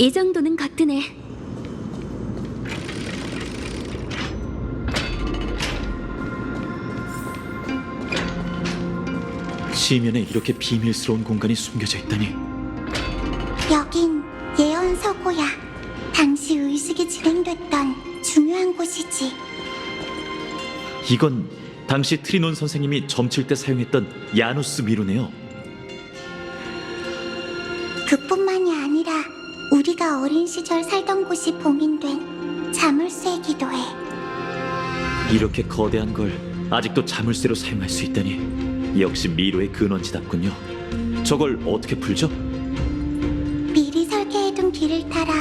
이 정도는 거뜬해. 시면에 이렇게 비밀스러운 공간이 숨겨져 있다니. 여긴 예언서고야. 당시 의식이 진행됐던 중요한 곳이지. 이건 당시 트리논 선생님이 점칠 때 사용했던 야누스 미로네요. 그뿐만이 아니라 우리가 어린 시절 살던 곳이 봉인된 자물쇠 기도해. 이렇게 거대한 걸 아직도 자물쇠로 사용할 수 있다니 역시 미로의 근원지답군요. 저걸 어떻게 풀죠? 미리 설계해둔 길을 따라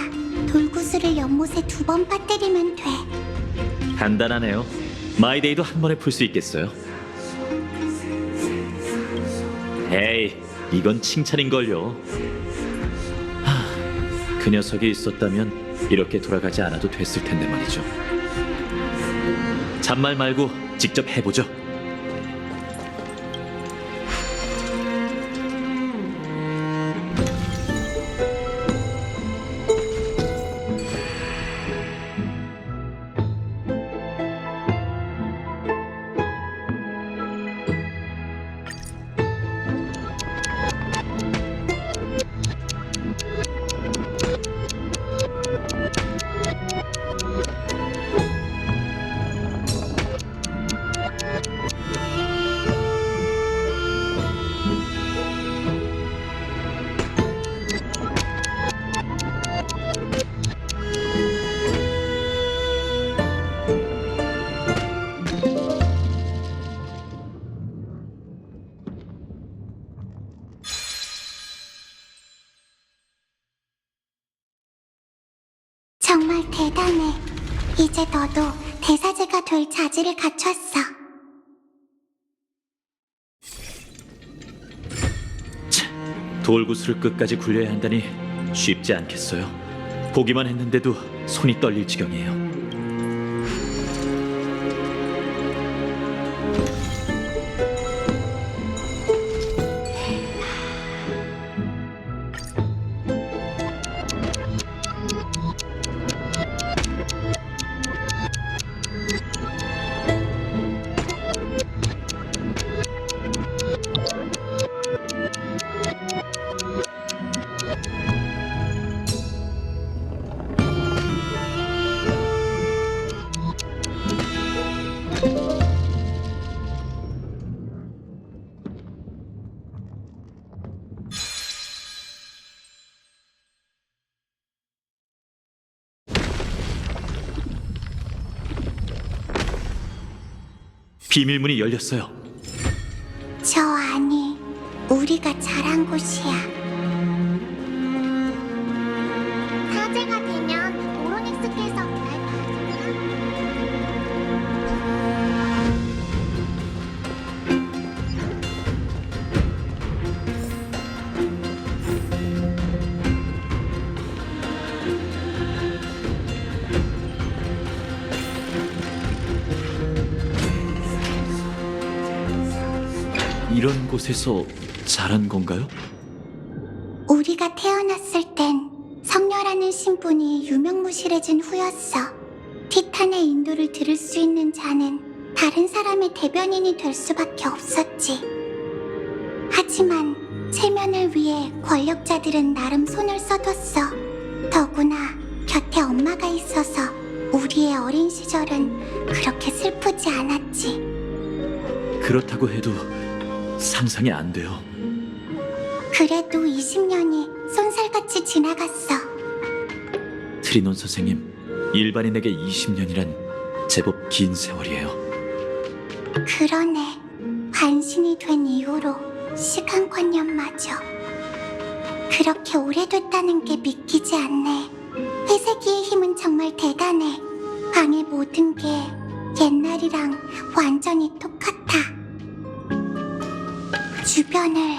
돌구슬을 연못에 2번 빠뜨리면 돼. 간단하네요. 마이데이도 한 번에 풀 수 있겠어요? 에이, 이건 칭찬인걸요. 그 녀석이 있었다면 이렇게 돌아가지 않아도 됐을 텐데 말이죠. 잔말 말고 직접 해보죠. 정말 대단해. 이제 너도 대사제가 될 자질을 갖췄어. 돌구슬을 끝까지 굴려야 한다니 쉽지 않겠어요. 보기만 했는데도 손이 떨릴 지경이에요. 비밀문이 열렸어요. 저 안이 우리가 잘한 곳이야. 사제가 되면 오로닉스께서 날 봐주면 이런 곳에서 자란 건가요? 우리가 태어났을 땐 성녀라는 신분이 유명무실해진 후였어. 티탄의 인도를 들을 수 있는 자는 다른 사람의 대변인이 될 수밖에 없었지. 하지만 체면을 위해 권력자들은 나름 손을 써뒀어. 더구나 곁에 엄마가 있어서 우리의 어린 시절은 그렇게 슬프지 않았지. 그렇다고 해도 상상이 안 돼요. 그래도 20년이 쏜살같이 지나갔어. 트리논 선생님, 일반인에게 20년이란 제법 긴 세월이에요. 그러네. 반신이 된 이후로 시간관념마저 그렇게 오래됐다는 게 믿기지 않네. 회세기의 힘은 정말 대단해. 방의 모든 게 옛날이랑 완전히 똑같아. 주변을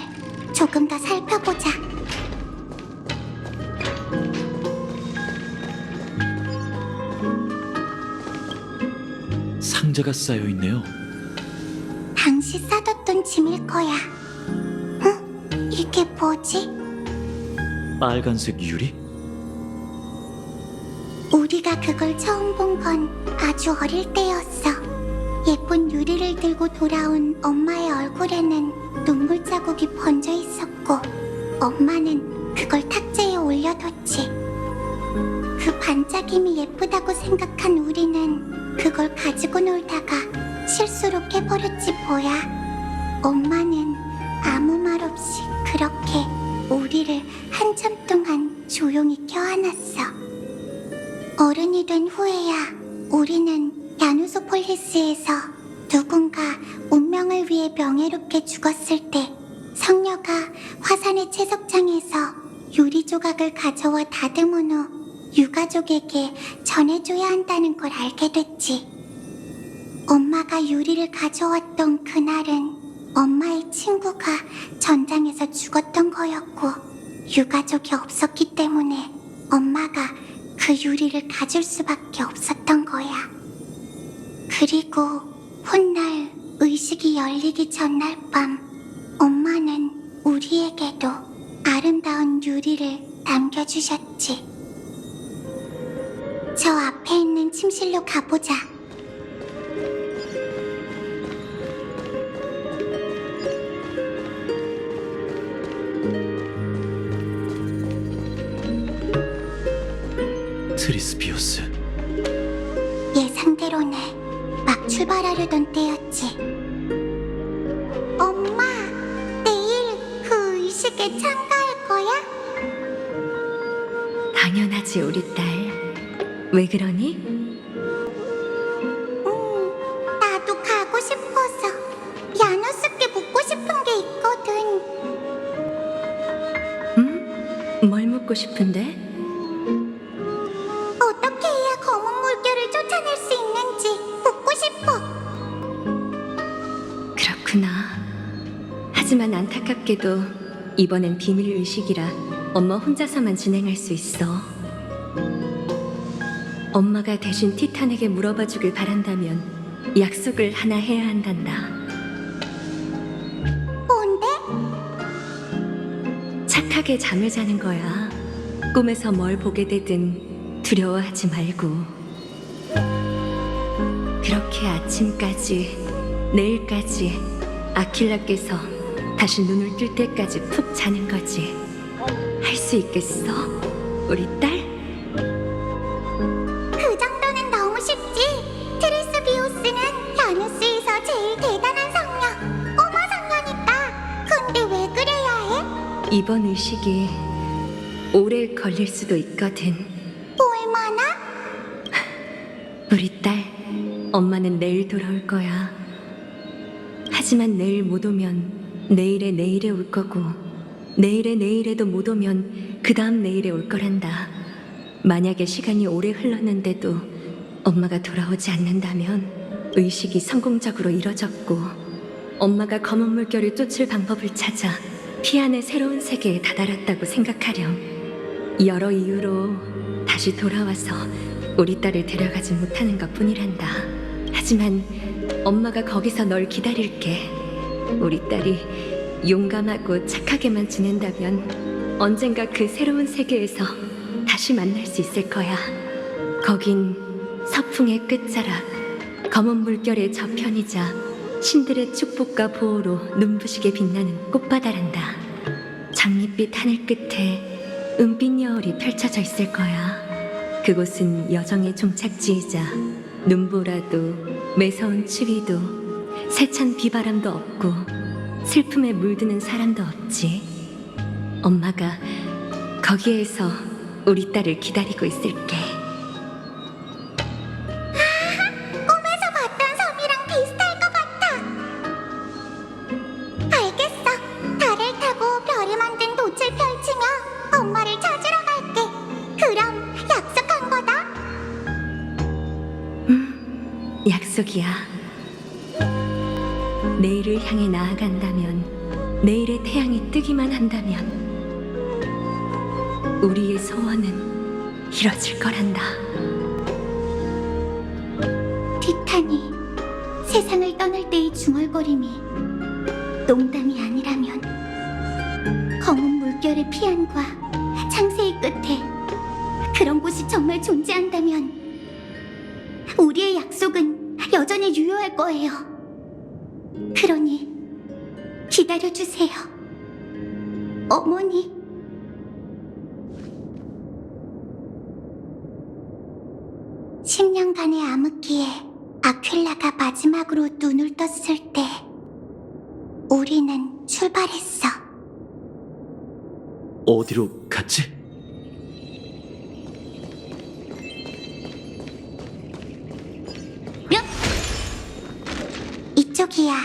조금 더 살펴보자. 상자가 쌓여 있네요. 당시 싸뒀던 짐일 거야. 응? 이게 뭐지? 빨간색 유리? 우리가 그걸 처음 본 건 아주 어릴 때였어. 예쁜 유리를 들고 돌아온 엄마의 얼굴에는 눈물 자국이 번져 있었고, 엄마는 그걸 탁자에 올려뒀지. 그 반짝임이 예쁘다고 생각한 우리는 그걸 가지고 놀다가 실수로 깨버렸지 뭐야. 엄마는 아무 말 없이 그렇게 우리를 한참 동안 조용히 껴안았어. 어른이 된 후에야 우리는 야누소폴리스에서 누군가 운명을 위해 명예롭게 죽었을 때 성녀가 화산의 채석장에서 유리 조각을 가져와 다듬은 후 유가족에게 전해줘야 한다는 걸 알게 됐지. 엄마가 유리를 가져왔던 그날은 엄마의 친구가 전장에서 죽었던 거였고, 유가족이 없었기 때문에 엄마가 그 유리를 가질 수밖에 없었던 거야. 그리고 훗날 의식이 열리기 전날 밤, 엄마는 우리에게도 아름다운 유리를 남겨주셨지. 저 앞에 있는 침실로 가보자. 트리스비우스. 예상대로네. 막 출발하려던 때였지. 엄마, 내일 그 의식에 참가할 거야? 당연하지, 우리 딸. 왜 그러니? 나도 가고 싶어서. 야누스께 묻고 싶은 게 있거든. 뭘 묻고 싶은데? 어떻게 해야 검은 물결을 쫓아낼 수 있는지 묻고 싶어. 그렇구나. 하지만 안타깝게도 이번엔 비밀의식이라 엄마 혼자서만 진행할 수 있어. 엄마가 대신 티탄에게 물어봐 주길 바란다면 약속을 하나 해야 한단다. 뭔데? 착하게 잠을 자는 거야. 꿈에서 뭘 보게 되든 두려워하지 말고. 그렇게 아침까지, 내일까지 아킬라께서 다시 눈을 뜰 때까지 푹 자는 거지. 할 수 있겠어? 우리 딸? 그 정도는 너무 쉽지. 트리스비우스는 야누스에서 제일 대단한 성녀, 꼬마 성녀니까. 근데 왜 그래야 해? 이번 의식이 오래 걸릴 수도 있거든. 얼마나? 우리 딸, 엄마는 내일 돌아올 거야. 하지만 내일 못 오면 내일에 내일에 올 거고, 내일에 내일에도 못 오면 그 다음 내일에 올 거란다. 만약에 시간이 오래 흘렀는데도 엄마가 돌아오지 않는다면 의식이 성공적으로 이뤄졌고, 엄마가 검은 물결을 쫓을 방법을 찾아 피안의 새로운 세계에 다다랐다고 생각하렴. 여러 이유로 다시 돌아와서 우리 딸을 데려가지 못하는 것 뿐이란다. 하지만 엄마가 거기서 널 기다릴게. 우리 딸이 용감하고 착하게만 지낸다면 언젠가 그 새로운 세계에서 다시 만날 수 있을 거야. 거긴 서풍의 끝자락, 검은 물결의 저편이자 신들의 축복과 보호로 눈부시게 빛나는 꽃바다란다. 장밋빛 하늘 끝에 은빛 여울이 펼쳐져 있을 거야. 그곳은 여정의 종착지이자 눈보라도 매서운 추위도 세찬 비바람도 없고 슬픔에 물드는 사람도 없지. 엄마가 거기에서 우리 딸을 기다리고 있을게. 꿈에서 봤던 섬이랑 비슷할 것 같아. 알겠어. 달을 타고 별이 만든 돛을 펼치며 엄마를 찾으러 갈게. 그럼 약속한 거다. 약속이야. 내일을 향해 나아간다면, 내일의 태양이 뜨기만 한다면 우리의 소원은 이뤄질 거란다. 티탄이 세상을 떠날 때의 중얼거림이 농담이 아니라면 검은 물결의 피안과 창세의 끝에 그런 곳이 정말 존재한다면 우리의 약속은 여전히 유효할 거예요. 그러니 기다려주세요. 어머니. (10년간의) 암흑기에 아퀼라가 마지막으로 눈을 떴을 때 우리는 출발했어. 어디로 갔지? 이쪽이야.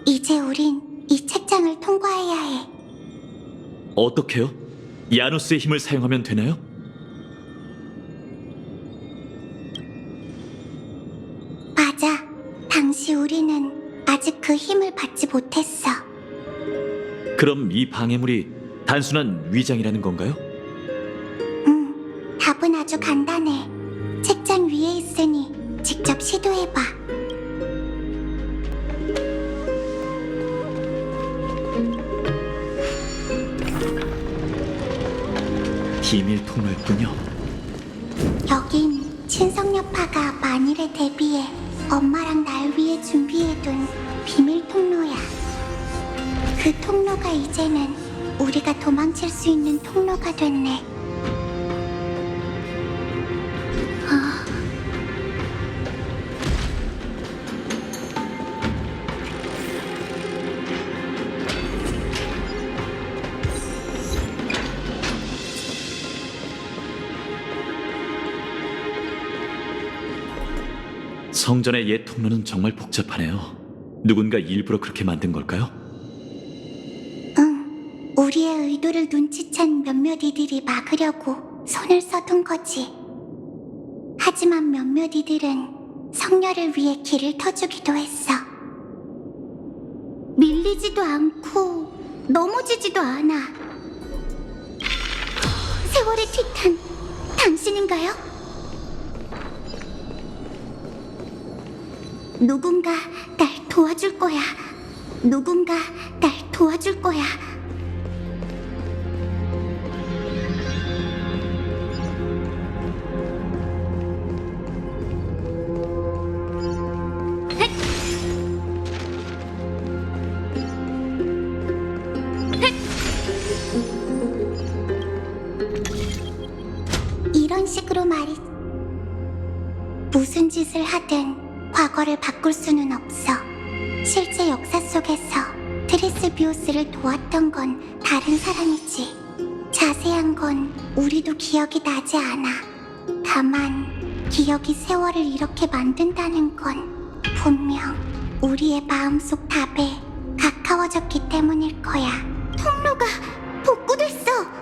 이제 우린 이 책장을 통과해야 해. 어떻게요? 야누스의 힘을 사용하면 되나요? 맞아. 당시 우리는 아직 그 힘을 받지 못했어. 그럼 이 방해물이 단순한 위장이라는 건가요? 답은 아주 간단해. 책장 위에 있으니 직접 시도해봐. 비밀 통로였군요. 여긴 친성여파가 만일에 대비해 엄마랑 날 위해 준비해둔 비밀 통로야. 그 통로가 이제는 우리가 도망칠 수 있는 통로가 됐네. 성전의 옛 통로는 정말 복잡하네요. 누군가 일부러 그렇게 만든 걸까요? 응, 우리의 의도를 눈치챈 몇몇 이들이 막으려고 손을 써둔 거지. 하지만 몇몇 이들은 성녀를 위해 길을 터주기도 했어. 밀리지도 않고 넘어지지도 않아. 세월의 티탄, 당신인가요? 누군가 날 도와줄 거야. 누군가 날 도와줄 거야. 이런 식으로 말이. 무슨 짓을 하든 과거를 바꿀 수는 없어. 실제 역사 속에서 트레스비우스를 도왔던 건 다른 사람이지. 자세한 건 우리도 기억이 나지 않아. 다만 기억이 세월을 이렇게 만든다는 건 분명 우리의 마음속 답에 가까워졌기 때문일 거야. 통로가 복구됐어.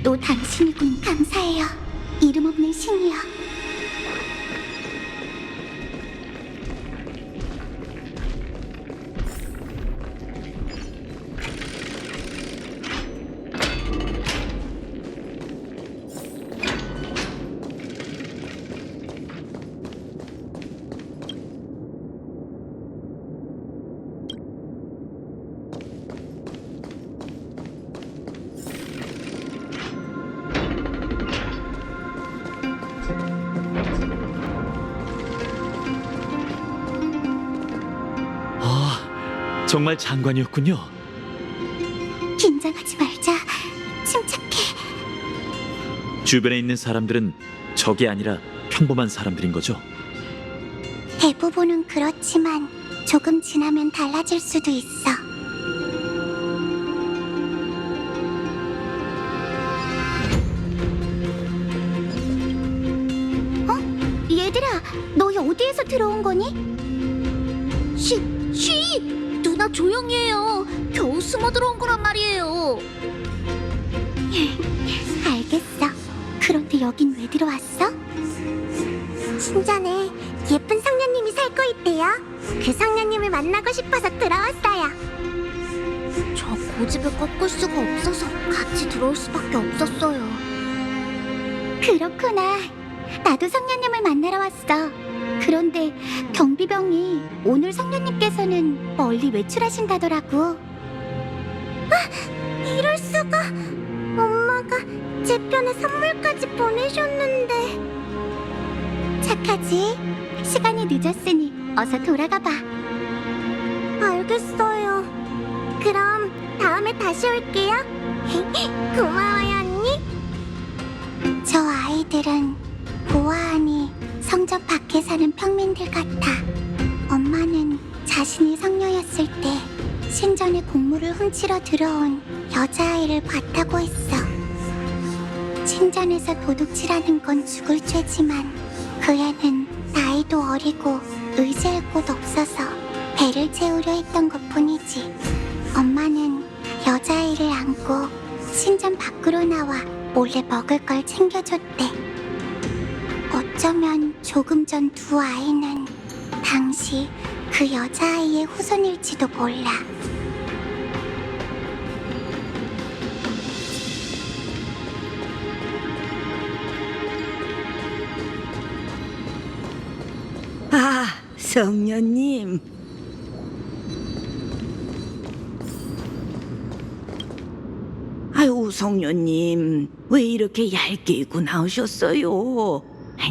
또 당신이군. 감사해요. 이름 없는 신이여. 정말 장관이었군요. 긴장하지 말자. 침착해. 주변에 있는 사람들은 적이 아니라 평범한 사람들인 거죠? 대부분은 그렇지만 조금 지나면 달라질 수도 있어. 얘들아, 너희 어디에서 들어온 거니? 누나 조용히 해요. 겨우 숨어 들어온 거란 말이에요. 알겠어. 그런데 여긴 왜 들어왔어? 신전에 예쁜 성녀님이 살고 있대요. 그 성녀님을 만나고 싶어서 들어왔어요. 저 고집을 꺾을 수가 없어서 같이 들어올 수밖에 없었어요. 그렇구나. 나도 성녀님을 만나러 왔어. 그런데 경비병이 오늘 성녀님께서는 멀리 외출하신다더라고. 이럴 수가. 엄마가 제 편에 선물까지 보내셨는데. 착하지? 시간이 늦었으니 어서 돌아가 봐. 알겠어요. 그럼 다음에 다시 올게요. 고마워요, 언니. 저 아이들은 보아하니 성전 밖에 사는 평민들 같아. 엄마는 자신이 성녀였을 때 신전에 공물을 훔치러 들어온 여자아이를 봤다고 했어. 신전에서 도둑질하는 건 죽을 죄지만 그 애는 나이도 어리고 의지할 곳 없어서 배를 채우려 했던 것뿐이지. 엄마는 여자아이를 안고 신전 밖으로 나와 몰래 먹을 걸 챙겨줬대. 어쩌면 조금 전 두 아이는 당시 그 여자아이의 후손일지도 몰라. 아, 성녀님. 아유, 성녀님, 왜 이렇게 얇게 입고 나오셨어요?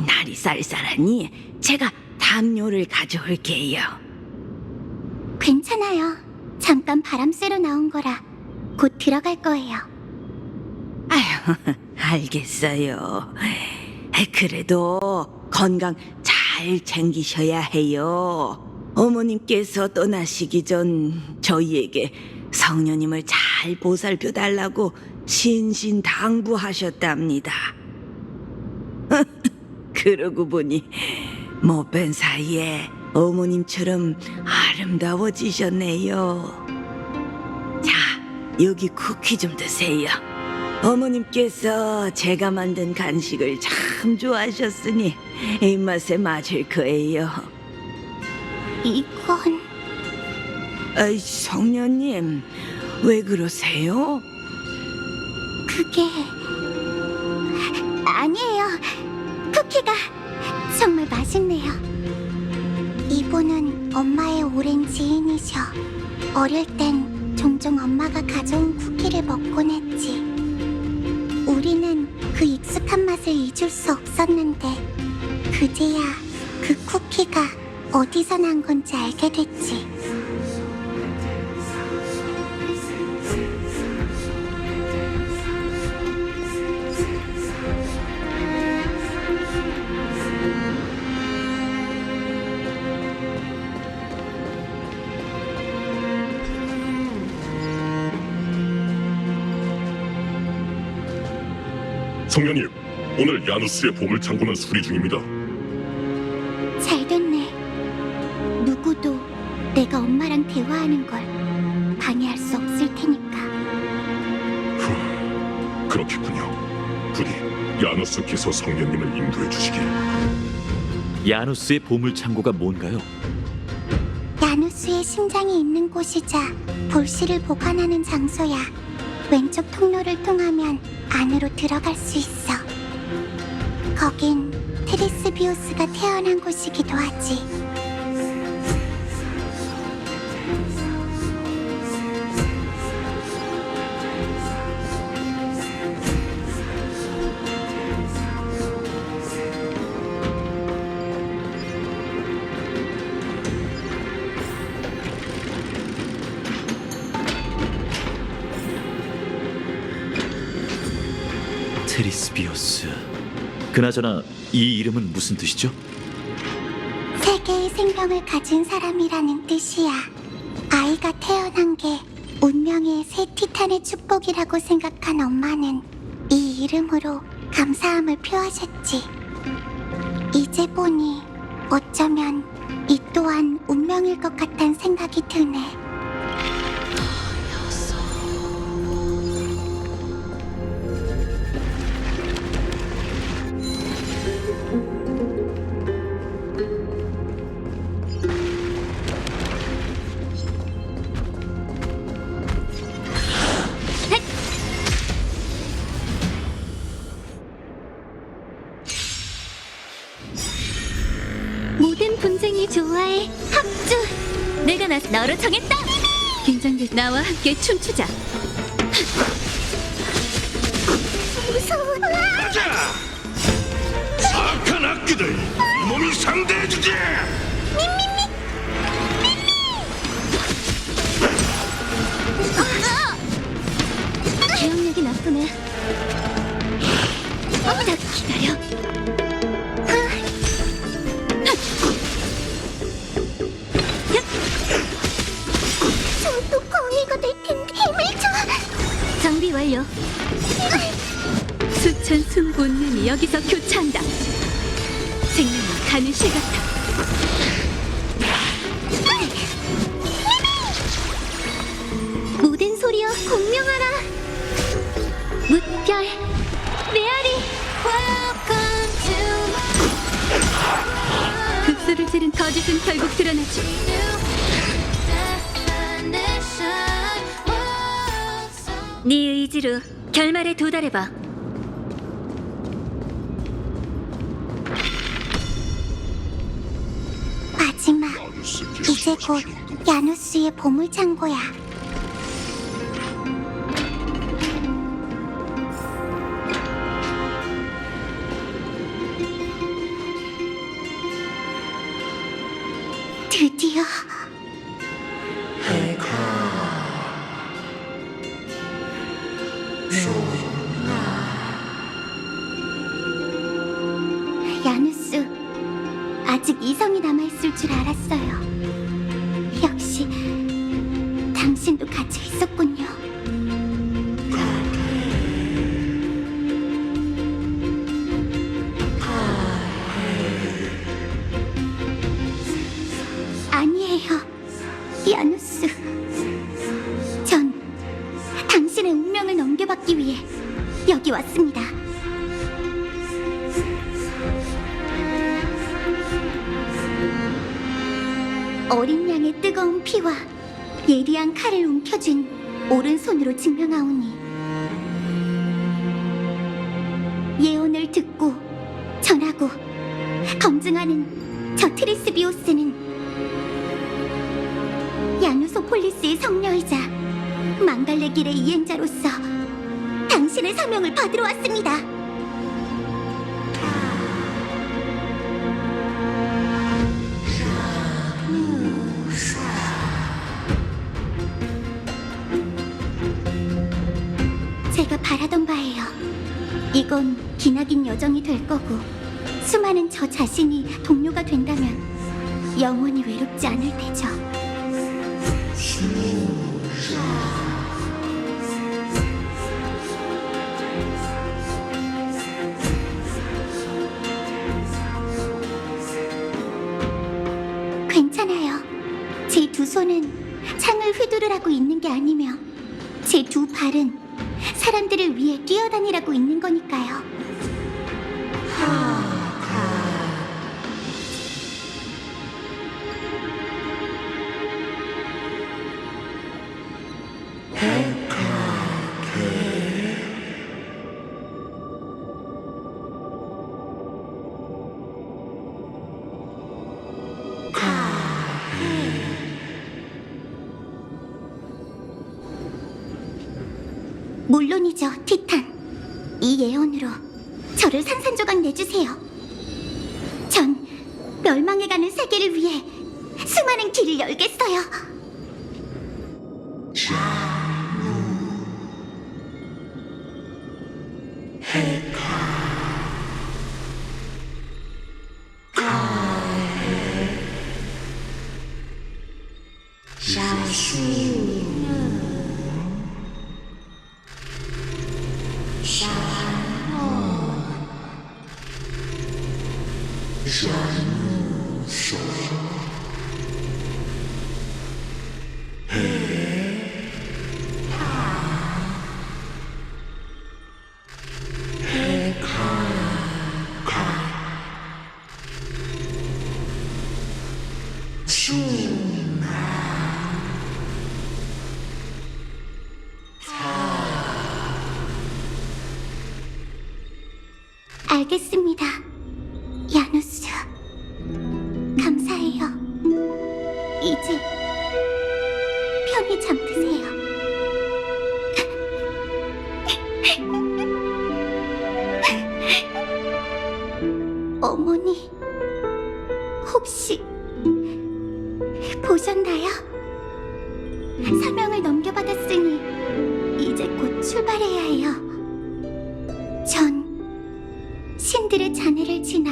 날이 쌀쌀하니 제가 담요를 가져올게요. 괜찮아요. 잠깐 바람 쐬러 나온 거라 곧 들어갈 거예요. 아유, 알겠어요. 그래도 건강 잘 챙기셔야 해요. 어머님께서 떠나시기 전 저희에게 성녀님을 잘 보살펴 달라고 신신당부하셨답니다. 그러고 보니 못 뵌 사이에 어머님처럼 아름다워지셨네요. 자, 여기 쿠키 좀 드세요. 어머님께서 제가 만든 간식을 참 좋아하셨으니 입맛에 맞을 거예요. 이건 아이, 성녀님, 왜 그러세요? 그게 아니에요. 쿠키가 정말 맛있네요. 이분은 엄마의 오랜 지인이셔. 어릴 땐 종종 엄마가 가져온 쿠키를 먹곤 했지. 우리는 그 익숙한 맛을 잊을 수 없었는데 그제야 그 쿠키가 어디서 난 건지 알게 됐지. 성녀님, 오늘 야누스의 보물창고는 수리 중입니다. 잘 됐네. 누구도 내가 엄마랑 대화하는 걸 방해할 수 없을 테니까. 그렇겠군요. 부디 야누스께서 성녀님을 인도해 주시길. 야누스의 보물창고가 뭔가요? 야누스의 심장이 있는 곳이자 볼실을 보관하는 장소야. 왼쪽 통로를 통하면 안으로 들어갈 수 있어. 거긴 트리스비우스가 태어난 곳이기도 하지. 테리스비오스. 그나저나 이 이름은 무슨 뜻이죠? 세 개의 생명을 가진 사람이라는 뜻이야. 아이가 태어난 게 운명의 새 티탄의 축복이라고 생각한 엄마는 이 이름으로 감사함을 표하셨지. 이제 보니 어쩌면 이 또한 운명일 것 같단 생각이 드네. 모든 분쟁이 좋아해. 합주. 내가 너로 정했다. 긴장돼. 나와 함께 춤추자. 무서워. 가자! 악한 악기들, 이 몸이 상대해주지! 기억력이 나쁘네. 딱 기다려. 저도 광해가 될 텐데 힘을 줘. 장비 완료. 수천 숨 본능이 여기서 교차한다. 생명이 가는 실 같아. 모든 소리여 공명하라. 무별 메아리. 급소를 지른 거짓은 결국 드러나지. 네 의지로 결말에 도달해봐. 마지막. 이제 곧 야누스의 보물창고야. 드디어. 야누스, 아직 이성이 남아있을 줄 알았어요. 역시 당신도 같이 있었군요. 아니에요, 야누스. 전 당신의 운명을 넘겨받기 위해 여기 왔습니다. 어린 양의 뜨거운 피와 예리한 칼을 움켜쥔 오른손으로 증명하오니 예언을 듣고 전하고 검증하는 저 트리스비오스는 야누소폴리스의 성녀이자 망갈래 길의 이행자로서 당신의 사명을 받으러 왔습니다. 제가 바라던 바예요. 이건 기나긴 여정이 될 거고 수많은 저 자신이 동료가 된다면 영원히 외롭지 않을 테죠. 괜찮아요. 제 두 손은 창을 휘두르라고 있는 게 아니며 제 두 발은 사람들을 위해 뛰어다니라고 있는 거니까요. 물론이죠, 티탄. 이 예언으로 저를 산산조각 내주세요. 전 멸망해가는 세계를 위해 수많은 길을 열겠어요. Hey 알겠습니다. 야누스. 감사해요. 이제 편히 잠드세요. 어머니, 혹시 보셨나요? 사명을 넘겨받았으니 이제 곧 출발해야 해요. 전 신들의 잔해를 지나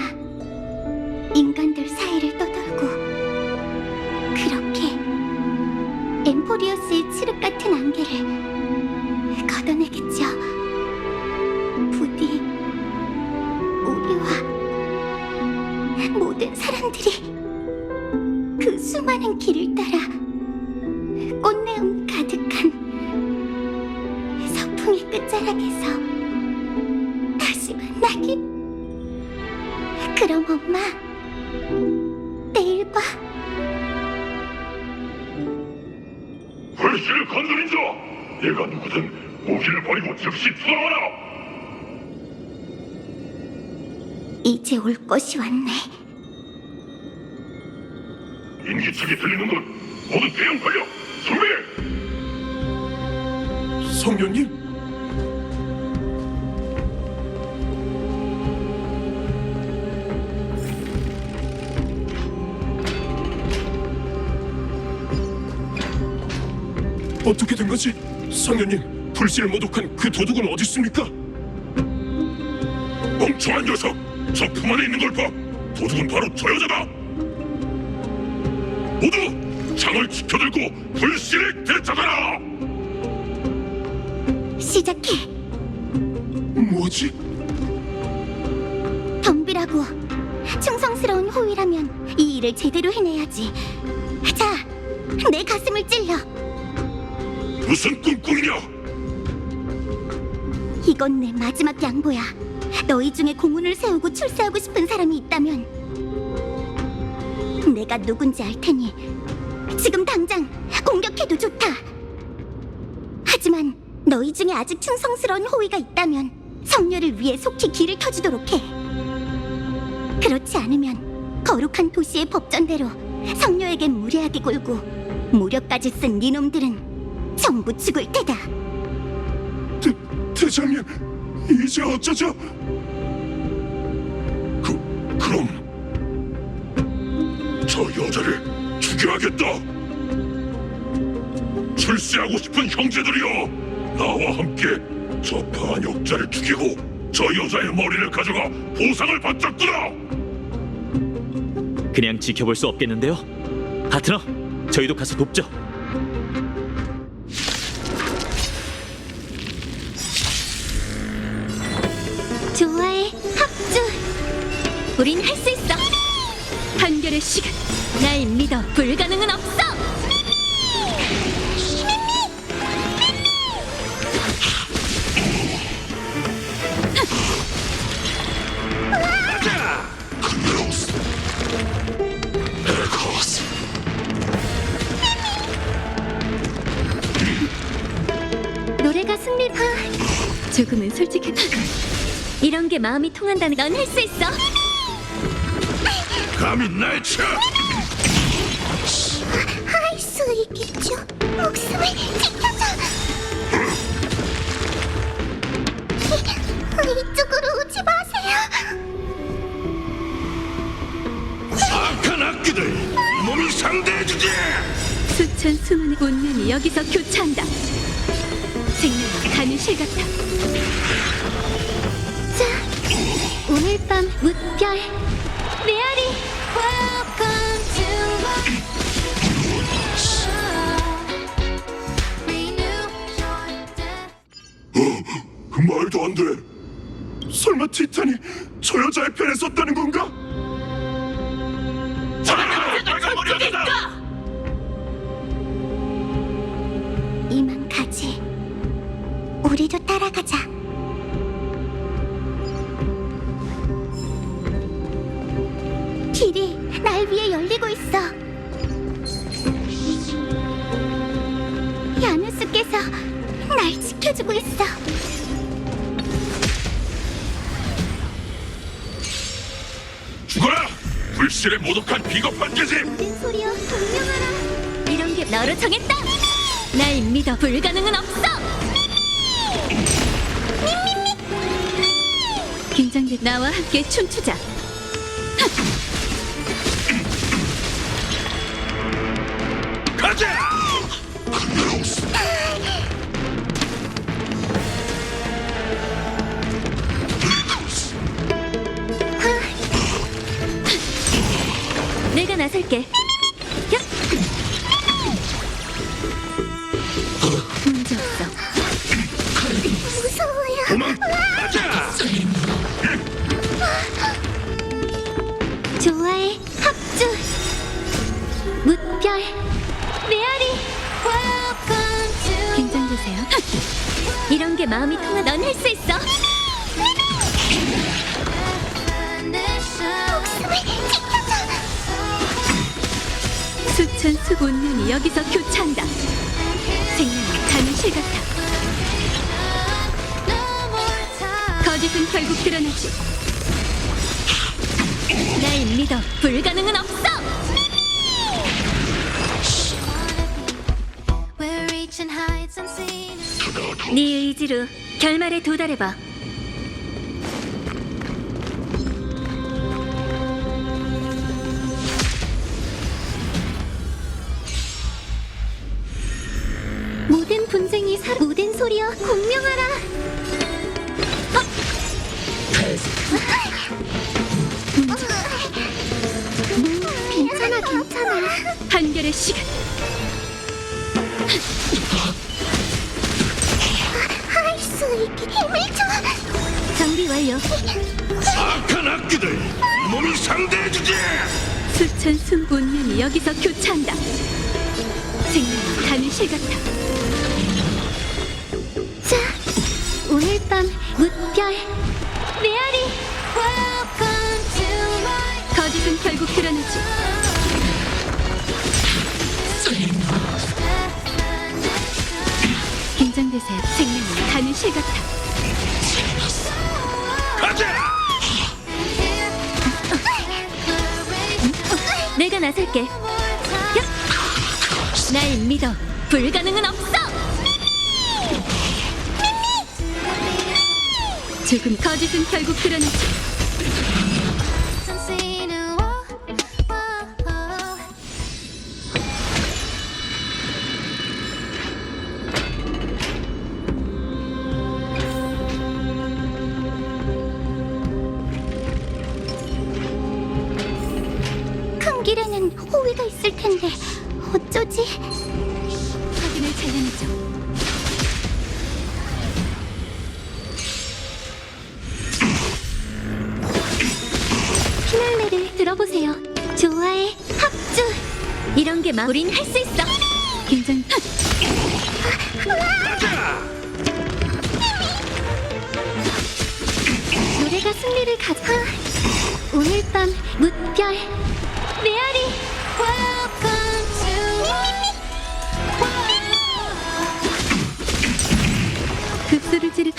인간들 사이를 떠돌고 그렇게 엠포리어스의 칠흑 같은 안개를 걷어내겠죠. 부디 우리와 모든 사람들이 그 수많은 길을 따라 꽃내음 가득한 서풍의 끝자락에서 다시 만나길. 그럼 엄마, 내일 봐. 불씨를 건드린 자! 내가 누구든 무기를 버리고 즉시 돌아와라! 이제 올 것이 왔네. 인기척이 들리는 건 모두 대형 걸려! 준비! 성녀님? 어떻게 된 거지? 성녀님, 불씨를 모독한 그 도둑은 어디 있습니까? 멍청한 녀석! 저 품 안에 있는 걸 봐! 도둑은 바로 저 여자다! 모두 창을 지켜들고 불씨를 되찾아라! 시작해. 뭐지? 덤비라고. 충성스러운 호위라면 이 일을 제대로 해내야지. 자, 내 가슴을 찔러. 무슨 꿍꿍이냐? 이건 내 마지막 양보야. 너희 중에 공훈을 세우고 출세하고 싶은 사람이 있다면 내가 누군지 알 테니 지금 당장 공격해도 좋다. 하지만 너희 중에 아직 충성스러운 호위가 있다면 성녀를 위해 속히 길을 터주도록 해. 그렇지 않으면 거룩한 도시의 법전대로 성녀에게 무례하게 굴고 무력까지 쓴 니놈들은 전부 죽을 테다. 대장님, 이제 어쩌죠? 그럼 저 여자를 죽여야겠다. 출세하고 싶은 형제들이여, 나와 함께 저 반역자를 죽이고 저 여자의 머리를 가져가 보상을 받자꾸나. 그냥 지켜볼 수 없겠는데요? 파트너, 저희도 가서 돕죠. 좋아해, 합주. 우린 할 수 있어. 판결의 시간. 날 믿어. 불가능은 없어. 크로스, 에코스. 노래가 승리. 조금은 솔직해. 이런 게 마음이 통한다는 넌 할 수 있어. 감히 날 쳐! 할 수 있겠죠. 목숨을 지켜줘. 이쪽으로 오지 마세요. 악한 악기들, 몸이 상대해주지! 수천 수만의 운명이 여기서 교차한다. 생명이 가는 실 같아. 자, 오늘 밤 무별 메아리. Welcome to 말도 안 돼. 설마 티탄이 저 여자의 편에 섰다는 건가? 빨간 머리 여자다! 이만 가지. 우리도 따라가자. 길이 날 위해 열리고 있어. 야누스께서 날 지켜주고 있어. 죽어라! 불실의 모독한 비겁한 계집! 모든 소리여 동명하라. 이런 게 너로 정했다. 날 믿어. 불가능은 없어. 긴장돼. 나와 함께 춤추자. 가자! 내가 나설게. 야! 문제 없어. 무서워요. 도망가자! 좋아해. 합주. 무별. 메아리. 긴장되세요. 이런 게 마음이 통하. 넌 할 수 있어. 목숨을 지켜줘. 수천 수 운명이 여기서 교차한다. 생명은 가는 실 같아. 거짓은 결국 드러나지. 날 믿어. 불가능은 없어. 네 의지로 결말에 도달해봐. 모든 분쟁이 모든 소리여 공명하라. 괜찮아, 괜찮아. 한결의 시간. 할 수 있게 힘을 줘. 정비 완료. 악한 악기들! 몸이 상대해주지! 수천 수 운명이 여기서 교차한다. 생명은 가는 실 같아. 자, 오늘 밤 무별 메아리. 거짓은 결국 드러나지. 긴장되세요. 생명은 가는 실 같아. 가자! 내가 나설게. 야! 날 믿어. 불가능은 없어. 조금 거짓은 결국 드러나지. 큰 길에는 호위가 있을 텐데 어쩌지? 확인을 잘라내죠. 피날레를 들어보세요. 좋아해. 합주. 이런 게 우린 할 수 있어. 긴장. 노래가 승리를 가져. 오늘 밤 무별 메아리. 급소를 지르.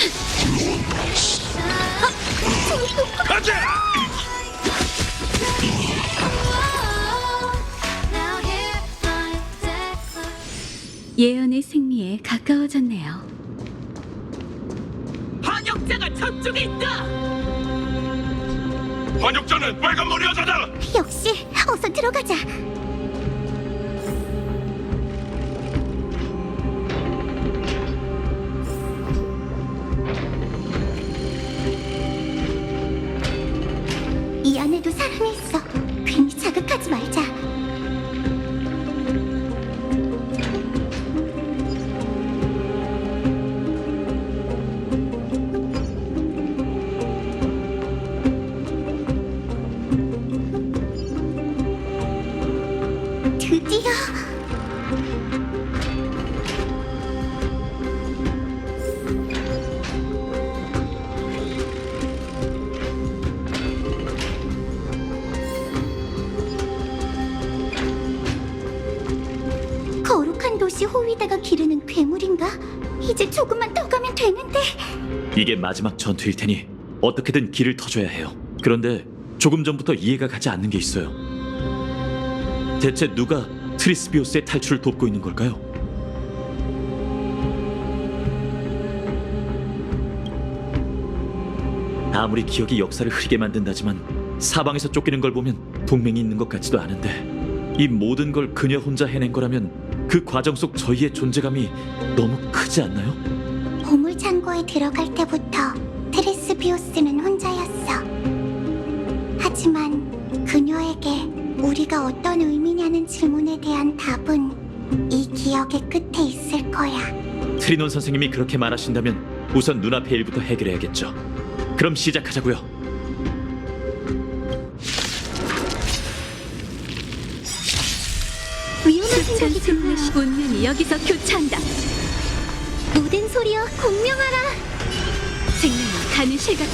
가자! 예언의 승리에 가까워졌네요. 반역자가 저쪽에 있다. 반역자는 빨간 머리 여자다! 역시 어서 들어가자. 이 안에도 사람이 있어. 괜히 자극하지 말자. 다시 호위다가 기르는 괴물인가? 이제 조금만 더 가면 되는데. 이게 마지막 전투일 테니 어떻게든 길을 터줘야 해요. 그런데 조금 전부터 이해가 가지 않는 게 있어요. 대체 누가 트리스비오스의 탈출을 돕고 있는 걸까요? 아무리 기억이 역사를 흐리게 만든다지만 사방에서 쫓기는 걸 보면 동맹이 있는 것 같지도 않은데, 이 모든 걸 그녀 혼자 해낸 거라면 그 과정 속 저희의 존재감이 너무 크지 않나요? 보물 창고에 들어갈 때부터 트리스비오스는 혼자였어. 하지만 그녀에게 우리가 어떤 의미냐는 질문에 대한 답은 이 기억의 끝에 있을 거야. 트리논 선생님이 그렇게 말하신다면 우선 눈앞의 일부터 해결해야겠죠. 그럼 시작하자고요. 위험한 생각이 수천 드나. 수만의 운명이 여기서 교차한다. 모든 소리여 공명하라. 생명은 가는 실 같아.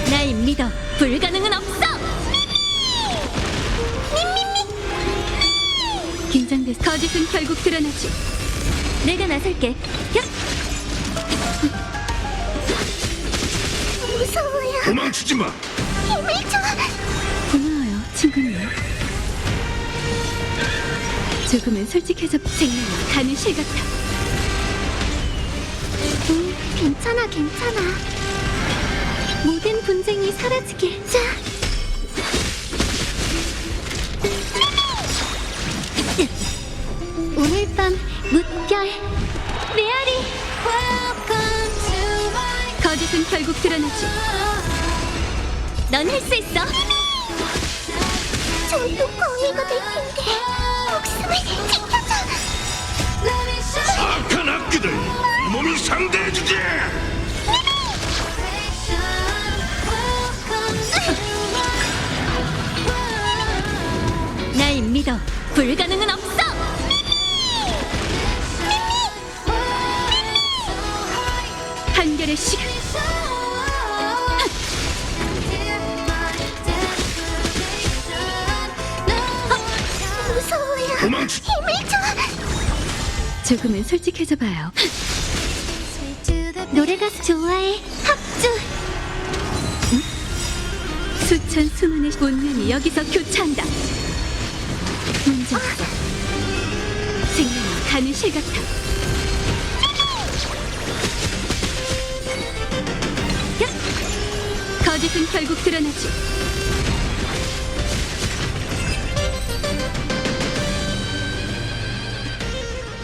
날 믿어. 불가능은 없어. 긴장돼서 거짓은 결국 드러나지. 내가 나설게. 야! 무서워요. 도망치지 마. 힘을 줘. 고마워요, 친구님. 조금은 솔직해져. 생명은 가는 실 같아. 괜찮아, 괜찮아. 모든 분쟁이 사라지길. 자. 오늘 밤 무별 메아리. 거짓은 결국 드러나지. 넌 할 수 있어. 전또 거미가 될 텐데 목숨을 지켜줘. 악한 악기들, 이 몸이 상대해주지. 날 믿어. 불가능은 없어. 한결의 시간. 무서워요. 도망치. 힘을 줘. 조금은 솔직해져 봐요. 노래가 좋아해. 합주. 수천 수만의 운명이 여기서 교차한다. 문제 없어. 생명은 가는 실 같아. 야! 거짓은 결국 드러나지.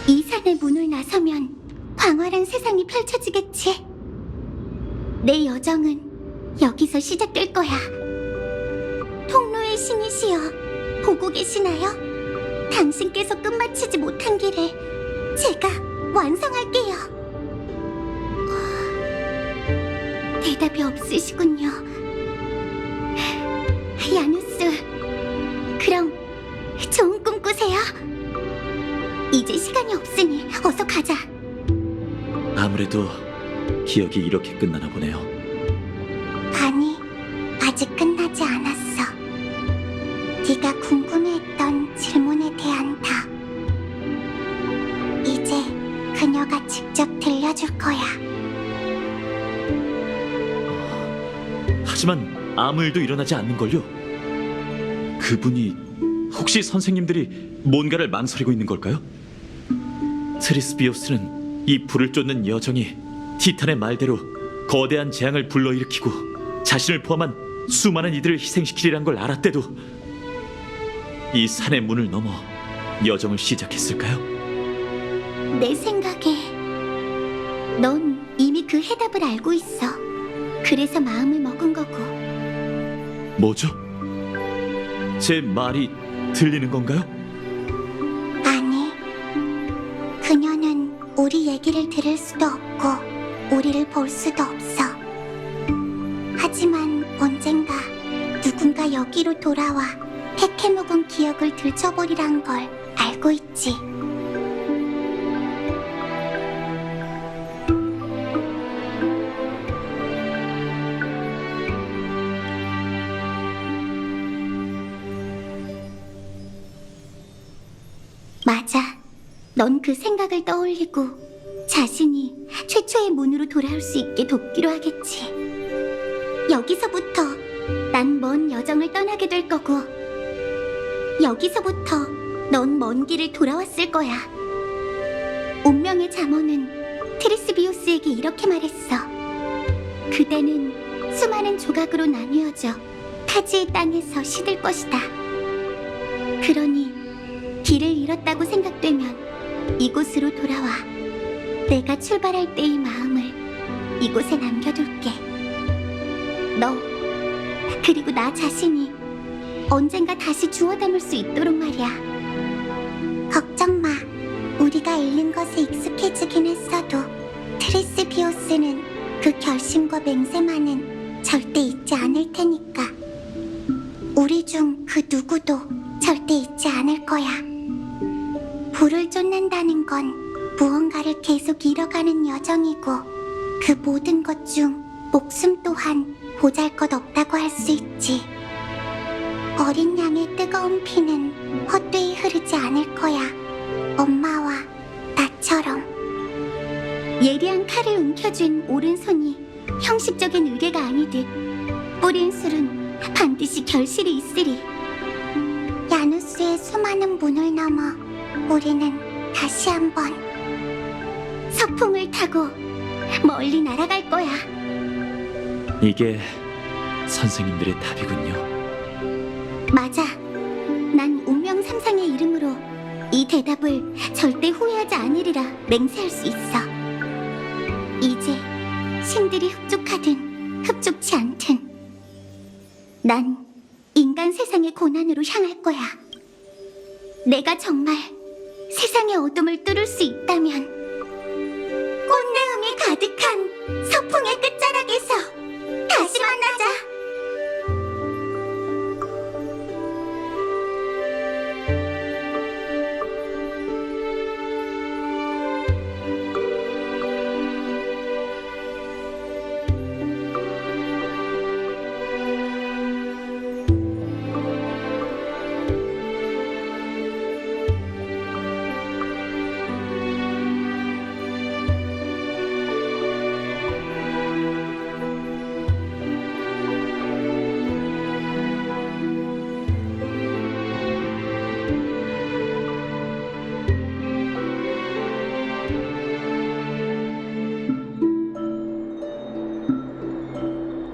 이 산의 문을 나서면 광활한 세상이 펼쳐지겠지. 내 여정은 여기서 시작될 거야. 통로의 신이시여, 보고 계시나요? 당신께서 끝마치지 못한 길을 제가 완성할게요. 대답이 없으시군요. 야누스, 그럼 좋은 꿈 꾸세요. 이제 시간이 없으니 어서 가자. 아무래도 기억이 이렇게 끝나나 보네요. 아니, 아직 끝나지 않았어. 네가 궁금해했던 질문에 대한 답. 이제 그녀가 직접 들려줄 거야. 하지만 아무 일도 일어나지 않는걸요? 그분이 혹시 선생님들이 뭔가를 망설이고 있는 걸까요? 트리스비오스는 이 불을 쫓는 여정이 티탄의 말대로 거대한 재앙을 불러일으키고 자신을 포함한 수많은 이들을 희생시키리란 걸 알았대도 이 산의 문을 넘어 여정을 시작했을까요? 내 생각에 넌 이미 그 해답을 알고 있어. 그래서 마음을 먹은 거고. 뭐죠? 제 말이 들리는 건가요? 아니, 그녀는 우리 얘기를 들을 수도 없고 우리를 볼 수도 없어. 하지만 언젠가 누군가 여기로 돌아와 해캐묵은 기억을 들춰보리란 걸 알고 있지. 맞아. 넌 그 생각을 떠올리고 자신이 최초의 문으로 돌아올 수 있게 돕기로 하겠지. 여기서부터 난 먼 여정을 떠나게 될 거고, 여기서부터 넌 먼 길을 돌아왔을 거야. 운명의 잠언은 트리스비우스에게 이렇게 말했어. 그대는 수많은 조각으로 나뉘어져 타지의 땅에서 시들 것이다. 그러니 길을 잃었다고 생각되면 이곳으로 돌아와. 내가 출발할 때의 마음을 이곳에 남겨둘게. 너, 그리고 나 자신이 언젠가 다시 주워 담을 수 있도록 말이야. 걱정 마. 우리가 잃는 것에 익숙해지긴 했어도 트리스비우스는 그 결심과 맹세만은 절대 잊지 않을 테니까. 우리 중 그 누구도 절대 잊지 않을 거야. 불을 쫓는다는 건 무언가를 계속 잃어가는 여정이고, 그 모든 것 중 목숨 또한 보잘것없다고 할 수 있지. 어린 양의 뜨거운 피는 헛되이 흐르지 않을 거야. 엄마와 나처럼. 예리한 칼을 움켜쥔 오른손이 형식적인 의뢰가 아니듯 뿌린 술은 반드시 결실이 있으리. 야누스의 수많은 문을 넘어 우리는 다시 한번 서풍을 타고 멀리 날아갈 거야. 이게 선생님들의 답이군요. 맞아. 난 운명 삼상의 이름으로 이 대답을 절대 후회하지 않으리라 맹세할 수 있어. 이제 신들이 흡족하든 흡족치 않든 난 인간 세상의 고난으로 향할 거야. 내가 정말 세상의 어둠을 뚫을 수 있다면 꽃내음이 가득한 서풍의 끝자락에서 다시 만나자.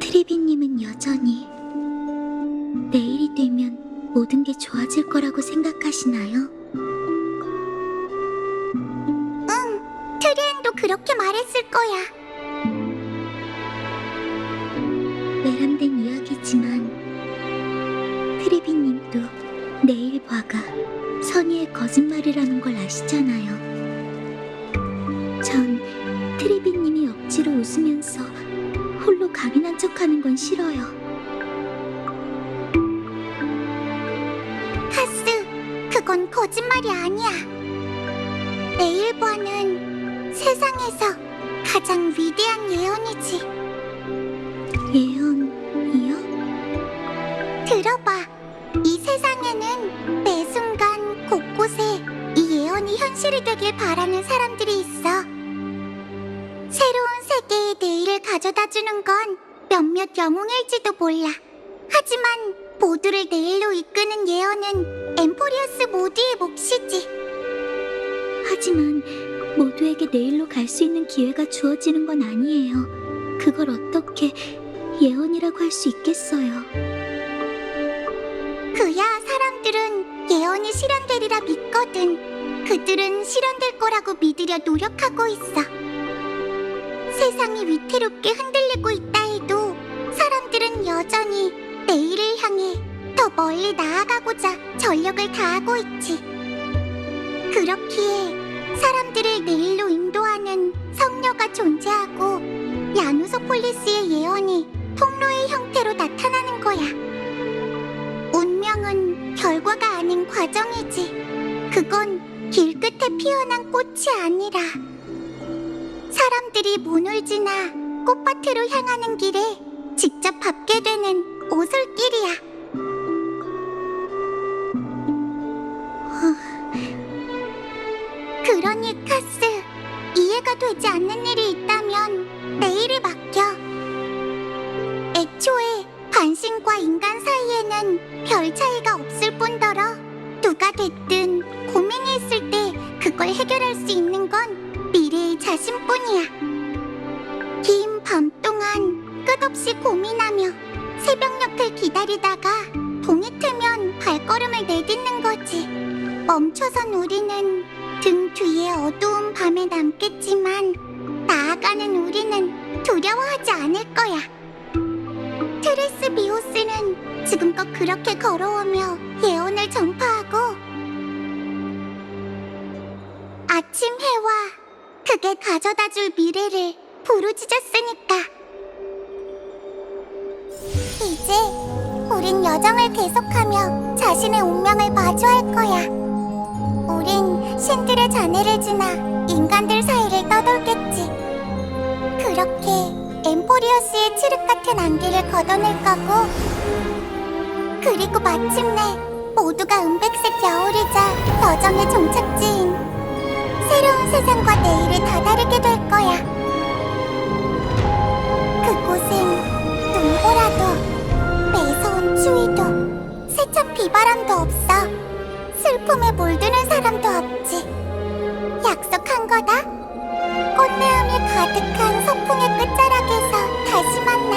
트리비님은 여전히 내일이 되면 모든 게 좋아질 거라고 생각하시나요? 응, 트리엔도 그렇게 말했을 거야. 외람된 이야기지만 트리비님도 내일과가 선의의 거짓말이라는 걸 아시잖아요. 전 트리비님이 억지로 웃으면서 홀로 강인한 척하는 건 싫어요. 하스, 그건 거짓말이 아니야. 내일과는 세상에서 가장 위대한 예언이지. 예언이요? 들어봐. 이 세상에는 매 순간 곳곳에 이 예언이 현실이 되길 바라는 사람들이 있어. 새로운 세계의 내일을 가져다주는 건 몇몇 영웅일지도 몰라. 하지만 모두를 내일로 이끄는 예언은 엠포리우스 모두의 몫이지. 하지만 모두에게 내일로 갈 수 있는 기회가 주어지는 건 아니에요. 그걸 어떻게 예언이라고 할 수 있겠어요? 그야 사람들은 예언이 실현되리라 믿거든. 그들은 실현될 거라고 믿으려 노력하고 있어. 세상이 위태롭게 흔들리고 있다 해도 사람들은 여전히 내일을 향해 더 멀리 나아가고자 전력을 다하고 있지. 그렇기에 사람들을 내일로 인도하는 성녀가 존재하고 야누소폴리스의 예언이 통로의 형태로 나타나는 거야. 운명은 결과가 아닌 과정이지. 그건 길 끝에 피어난 꽃이 아니라 사람들이 문을 지나 꽃밭으로 향하는 길에 직접 밟게 되는 오솔길이야. 아니, 카스. 이해가 되지 않는 일이 있다면 내일을 맡겨. 애초에 반신과 인간 사이에는 별 차이가 없을 뿐더러 누가 됐든 고민이 있을 때 그걸 해결할 수 있는 건 미래의 자신뿐이야. 긴 밤 동안 끝없이 고민하며 새벽녘을 기다리다가 동이 트면 발걸음을 내딛는 거지. 멈춰선 우리는 등 뒤에 어두운 밤에 남겠지만 나아가는 우리는 두려워하지 않을 거야. 트리스 비오스는 지금껏 그렇게 걸어오며 예언을 전파하고 아침 해와 그게 가져다줄 미래를 부르짖었으니까. 이제 우린 여정을 계속하며 자신의 운명을 마주할 거야. 우린 신들의 잔해를 지나 인간들 사이를 떠돌겠지. 그렇게 엠포리어스의 칠흑 같은 안개를 걷어낼 거고, 그리고 마침내 모두가 은백색 겨울이자 여정의 종착지인 새로운 세상과 내일을 다다르게 될 거야. 그곳엔 눈보라도 매서운 추위도 세찬 비바람도 없어. 슬픔에 물드는 사람도 없지. 약속한 거다. 꽃내음이 가득한 소풍의 끝자락에서 다시 만나.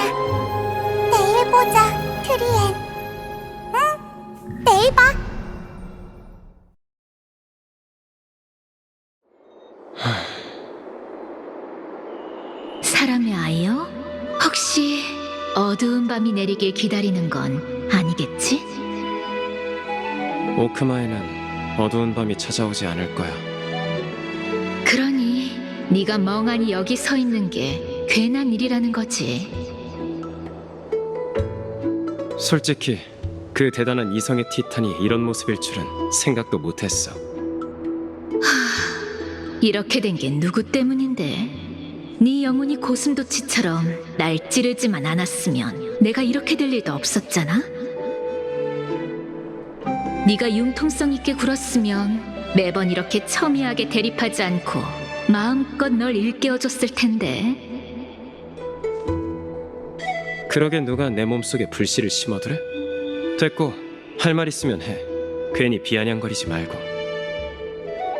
내일 보자, 트리엔. 응, 내일 봐. 사람의 아이요? 혹시 어두운 밤이 내리길 기다리는 건 아니겠지? 오크마에는 어두운 밤이 찾아오지 않을 거야. 그러니 네가 멍하니 여기 서 있는 게 괜한 일이라는 거지. 솔직히 그 대단한 이성의 티탄이 이런 모습일 줄은 생각도 못했어. 이렇게 된 게 누구 때문인데? 네 영혼이 고슴도치처럼 날 찌르지만 않았으면 내가 이렇게 될 일도 없었잖아. 네가 융통성 있게 굴었으면 매번 이렇게 첨예하게 대립하지 않고 마음껏 널 일깨워줬을 텐데. 그러게 누가 내 몸속에 불씨를 심어두래? 됐고, 할 말 있으면 해. 괜히 비아냥거리지 말고.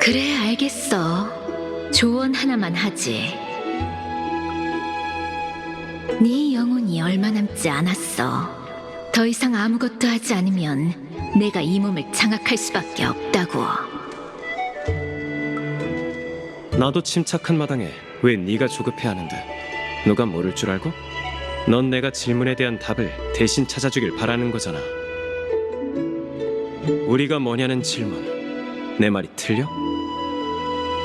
그래, 알겠어. 조언 하나만 하지. 네 영혼이 얼마 남지 않았어. 더 이상 아무것도 하지 않으면 내가 이 몸을 장악할 수밖에 없다고. 나도 침착한 마당에 왜 네가 조급해하는데? 누가 모를 줄 알고? 넌 내가 질문에 대한 답을 대신 찾아주길 바라는 거잖아. 우리가 뭐냐는 질문, 내 말이 틀려?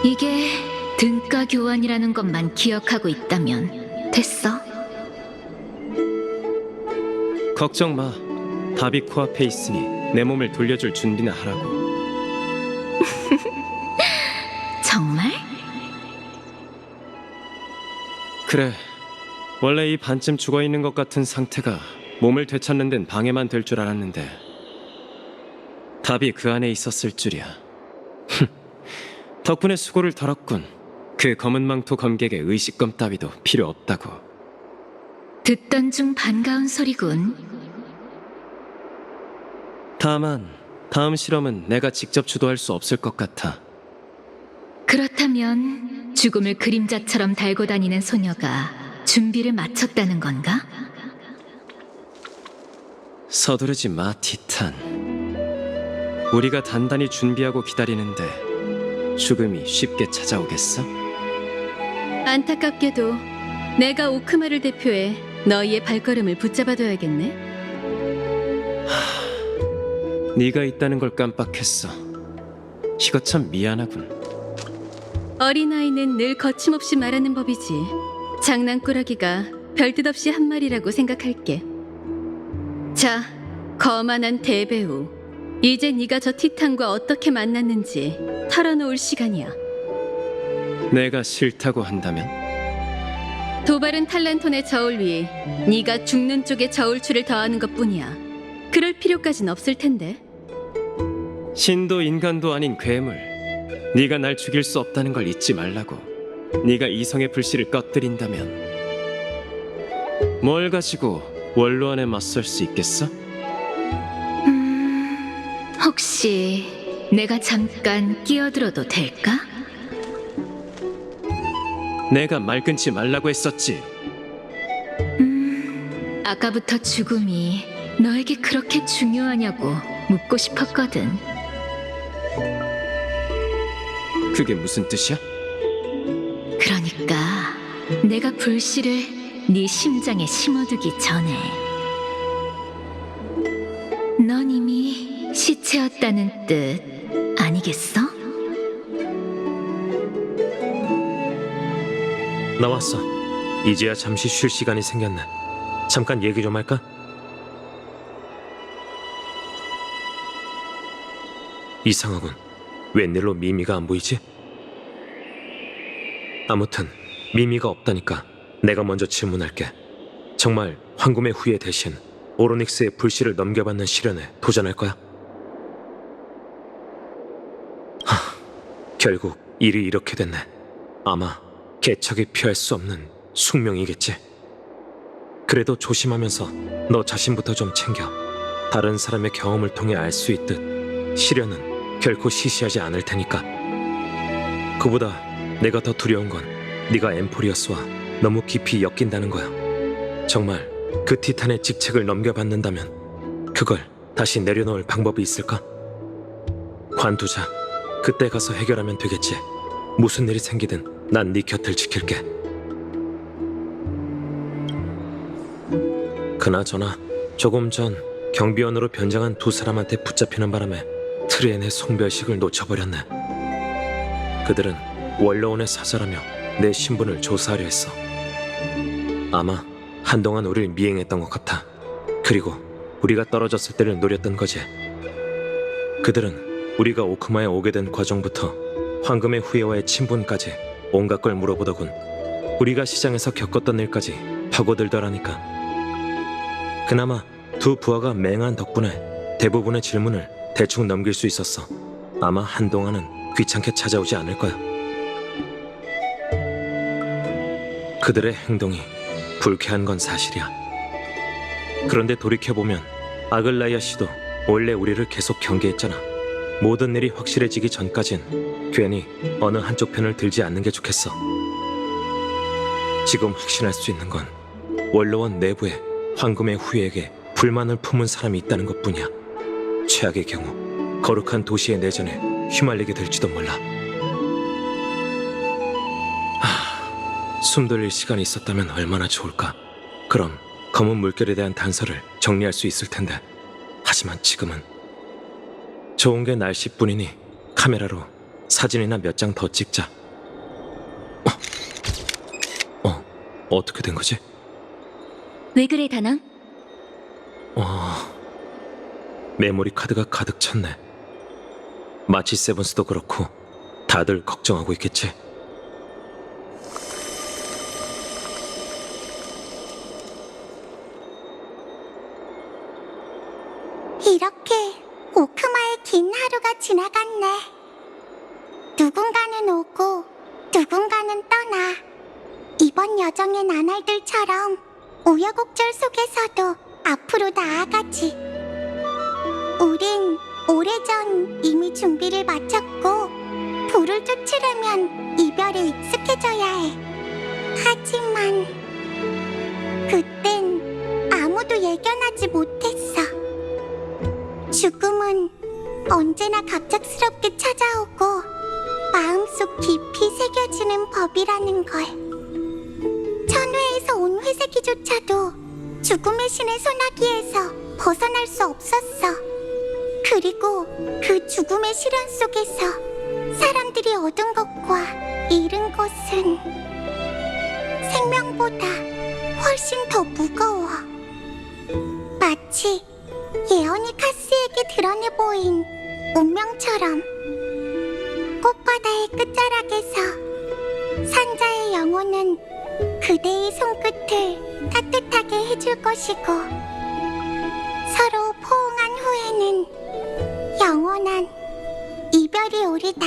이게 등가 교환이라는 것만 기억하고 있다면 됐어. 걱정 마. 답이 코앞에 있으니 내 몸을 돌려줄 준비나 하라고. 정말? 그래. 원래 이 반쯤 죽어있는 것 같은 상태가 몸을 되찾는 데는 방해만 될 줄 알았는데 답이 그 안에 있었을 줄이야. 덕분에 수고를 덜었군. 그 검은 망토 검객의 의식검 따위도 필요 없다고. 듣던 중 반가운 소리군. 다만 다음 실험은 내가 직접 주도할 수 없을 것 같아. 그렇다면 죽음을 그림자처럼 달고 다니는 소녀가 준비를 마쳤다는 건가? 서두르지 마, 티탄. 우리가 단단히 준비하고 기다리는데 죽음이 쉽게 찾아오겠어? 안타깝게도 내가 오크마를 대표해 너희의 발걸음을 붙잡아둬야겠네. 네가 있다는 걸 깜빡했어. 이거 참 미안하군. 어린아이는 늘 거침없이 말하는 법이지. 장난꾸러기가 별뜻 없이 한 말이라고 생각할게. 자, 거만한 대배우. 이제 네가 저 티탄과 어떻게 만났는지 털어놓을 시간이야. 내가 싫다고 한다면? 도발은 탈란톤의 저울 위에 네가 죽는 쪽에 저울추를 더하는 것뿐이야. 그럴 필요까진 없을 텐데. 신도 인간도 아닌 괴물. 네가 날 죽일 수 없다는 걸 잊지 말라고. 네가 이성의 불씨를 꺼뜨린다면 뭘 가지고 원로원에 맞설 수 있겠어? 혹시 내가 잠깐 끼어들어도 될까? 내가 말 끊지 말라고 했었지. 아까부터 죽음이 너에게 그렇게 중요하냐고 묻고 싶었거든. 그게 무슨 뜻이야? 그러니까 내가 불씨를 네 심장에 심어두기 전에 넌 이미 시체였다는 뜻 아니겠어? 나왔어. 이제야 잠시 쉴 시간이 생겼네. 잠깐 얘기 좀 할까? 이상하군. 웬일로 미미가 안 보이지? 아무튼 미미가 없다니까 내가 먼저 질문할게. 정말 황금의 후예 대신 오로닉스의 불씨를 넘겨받는 시련에 도전할 거야? 결국 일이 이렇게 됐네. 아마 개척이 피할 수 없는 숙명이겠지. 그래도 조심하면서 너 자신부터 좀 챙겨. 다른 사람의 경험을 통해 알 수 있듯 시련은 결코 시시하지 않을 테니까. 그보다 내가 더 두려운 건 네가 엠포리어스와 너무 깊이 엮인다는 거야. 정말 그 티탄의 직책을 넘겨받는다면 그걸 다시 내려놓을 방법이 있을까? 관두자. 그때 가서 해결하면 되겠지. 무슨 일이 생기든 난 네 곁을 지킬게. 그나저나 조금 전 경비원으로 변장한 두 사람한테 붙잡히는 바람에 트리엔의 송별식을 놓쳐버렸네. 그들은 원로원에 사절하며 내 신분을 조사하려 했어. 아마 한동안 우릴 미행했던 것 같아. 그리고 우리가 떨어졌을 때를 노렸던 거지. 그들은 우리가 오크마에 오게 된 과정부터 황금의 후예와의 친분까지 온갖 걸 물어보더군. 우리가 시장에서 겪었던 일까지 파고들더라니까. 그나마 두 부하가 맹한 덕분에 대부분의 질문을 대충 넘길 수 있었어. 아마 한동안은 귀찮게 찾아오지 않을 거야. 그들의 행동이 불쾌한 건 사실이야. 그런데 돌이켜보면 아글라이아 씨도 원래 우리를 계속 경계했잖아. 모든 일이 확실해지기 전까진 괜히 어느 한쪽 편을 들지 않는 게 좋겠어. 지금 확신할 수 있는 건 원로원 내부에 황금의 후예에게 불만을 품은 사람이 있다는 것뿐이야. 최악의 경우 거룩한 도시의 내전에 휘말리게 될지도 몰라. 숨 돌릴 시간이 있었다면 얼마나 좋을까. 그럼 검은 물결에 대한 단서를 정리할 수 있을 텐데. 하지만 지금은 좋은 게 날씨뿐이니 카메라로 사진이나 몇 장 더 찍자. 어떻게 된 거지? 왜 그래, 다낭? 메모리 카드가 가득 찼네. 마치 세븐스도 그렇고 다들 걱정하고 있겠지. 이렇게 오크마의 긴 하루가 지나갔네. 누군가는 오고 누군가는 떠나. 이번 여정의 나날들처럼 우여곡절 속에서도 앞으로 나아가지. 우린 오래전 이미 준비를 마쳤고 불을 쫓으려면 이별에 익숙해져야 해. 하지만 그땐 아무도 예견하지 못했어. 죽음은 언제나 갑작스럽게 찾아오고 마음속 깊이 새겨지는 법이라는 걸. 천회에서 온 회색이조차도 죽음의 신의 소나기에서 벗어날 수 없었어. 그리고 그 죽음의 시련 속에서 사람들이 얻은 것과 잃은 것은 생명보다 훨씬 더 무거워. 마치 예언이 카스에게 드러내 보인 운명처럼. 꽃바다의 끝자락에서 산자의 영혼은 그대의 손끝을 따뜻하게 해줄 것이고, 서로 포옹한 후에는 영원한 이별이 우리다.